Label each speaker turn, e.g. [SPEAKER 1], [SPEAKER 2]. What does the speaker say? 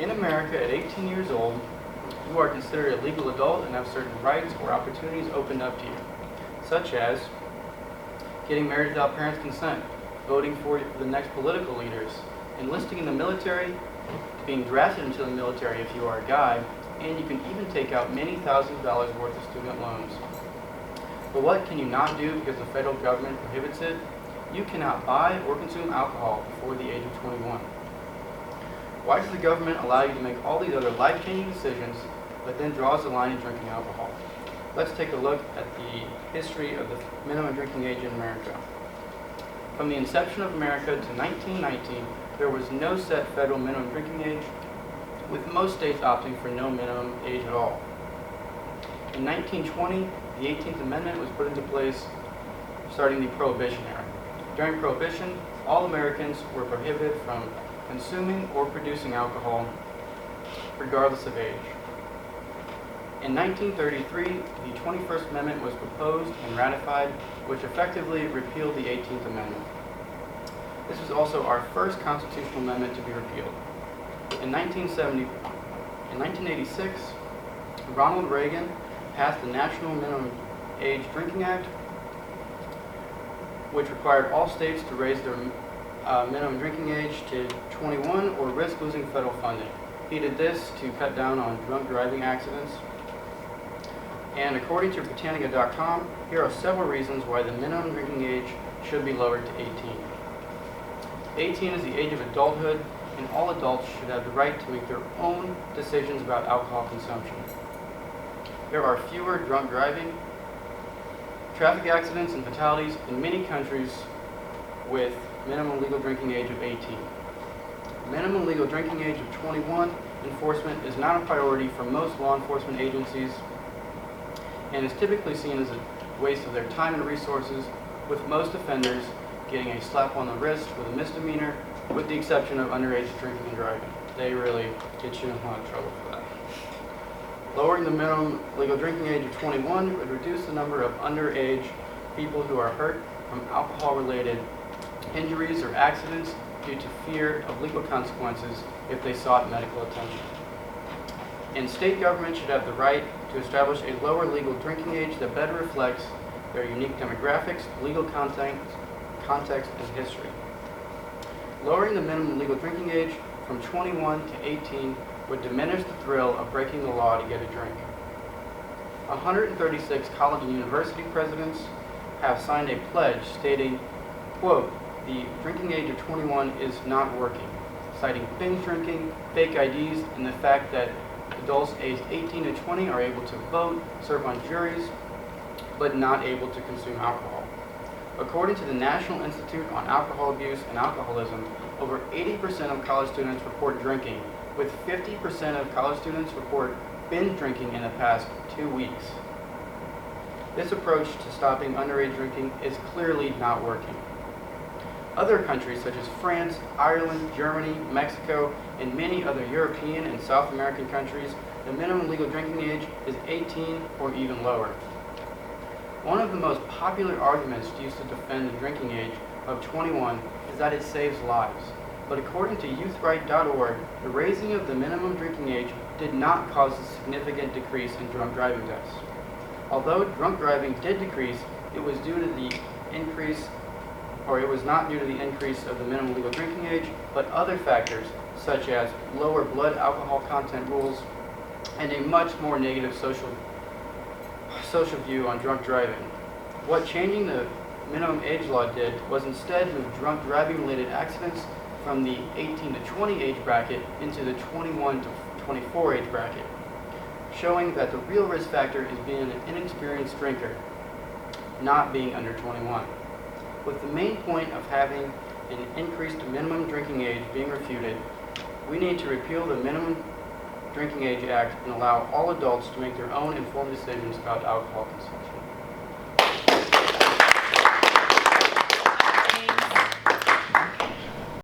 [SPEAKER 1] In America, at 18 years old, you are considered a legal adult and have certain rights or opportunities opened up to you, such as getting married without parents' consent, voting for the next political leaders, enlisting in the military, being drafted into the military if you are a guy, and you can even take out many thousands of dollars worth of student loans. But what can you not do because the federal government prohibits it? You cannot buy or consume alcohol before the age of 21. Why does the government allow you to make all these other life-changing decisions, but then draws the line in drinking alcohol? Let's take a look at the history of the minimum drinking age in America. From the inception of America to 1919, there was no set federal minimum drinking age, with most states opting for no minimum age at all. In 1920, the 18th Amendment was put into place, starting the Prohibition era. During Prohibition, all Americans were prohibited from consuming or producing alcohol, regardless of age. In 1933, the 21st Amendment was proposed and ratified, which effectively repealed the 18th Amendment. This was also our first constitutional amendment to be repealed. In 1986, Ronald Reagan passed the National Minimum Age Drinking Act, which required all states to raise their minimum drinking age to 21 or risk losing federal funding. He did this to cut down on drunk driving accidents. And according to Britannica.com, here are several reasons why the minimum drinking age should be lowered to 18. 18 is the age of adulthood, and all adults should have the right to make their own decisions about alcohol consumption. There are fewer drunk driving, traffic accidents, and fatalities in many countries with minimum legal drinking age of 18. Minimum legal drinking age of 21 enforcement is not a priority for most law enforcement agencies and is typically seen as a waste of their time and resources, with most offenders getting a slap on the wrist with a misdemeanor, with the exception of underage drinking and driving. They really get you in a lot of trouble for that. Lowering the minimum legal drinking age of 21 would reduce the number of underage people who are hurt from alcohol-related injuries or accidents due to fear of legal consequences if they sought medical attention. And state governments should have the right to establish a lower legal drinking age that better reflects their unique demographics, legal context, and history. Lowering the minimum legal drinking age from 21 to 18 would diminish the thrill of breaking the law to get a drink. 136 college and university presidents have signed a pledge stating, quote, "The drinking age of 21 is not working," citing binge drinking, fake IDs, and the fact that adults aged 18 to 20 are able to vote, serve on juries, but not able to consume alcohol. According to the National Institute on Alcohol Abuse and Alcoholism, over 80% of college students report drinking, with 50% of college students report binge drinking in the past 2 weeks. This approach to stopping underage drinking is clearly not working. Other countries such as France, Ireland, Germany, Mexico, and many other European and South American countries, the minimum legal drinking age is 18 or even lower. One of the most popular arguments used to defend the drinking age of 21 is that it saves lives. But according to youthright.org, the raising of the minimum drinking age did not cause a significant decrease in drunk driving deaths. Although drunk driving did decrease, it was not due to the increase of the minimum legal drinking age, but other factors such as lower blood alcohol content rules and a much more negative social view on drunk driving. What changing the minimum age law did was instead move drunk driving related accidents from the 18 to 20 age bracket into the 21 to 24 age bracket, showing that the real risk factor is being an inexperienced drinker, not being under 21. With the main point of having an increased minimum drinking age being refuted, we need to repeal the Minimum Drinking Age Act and allow all adults to make their own informed decisions about alcohol consumption.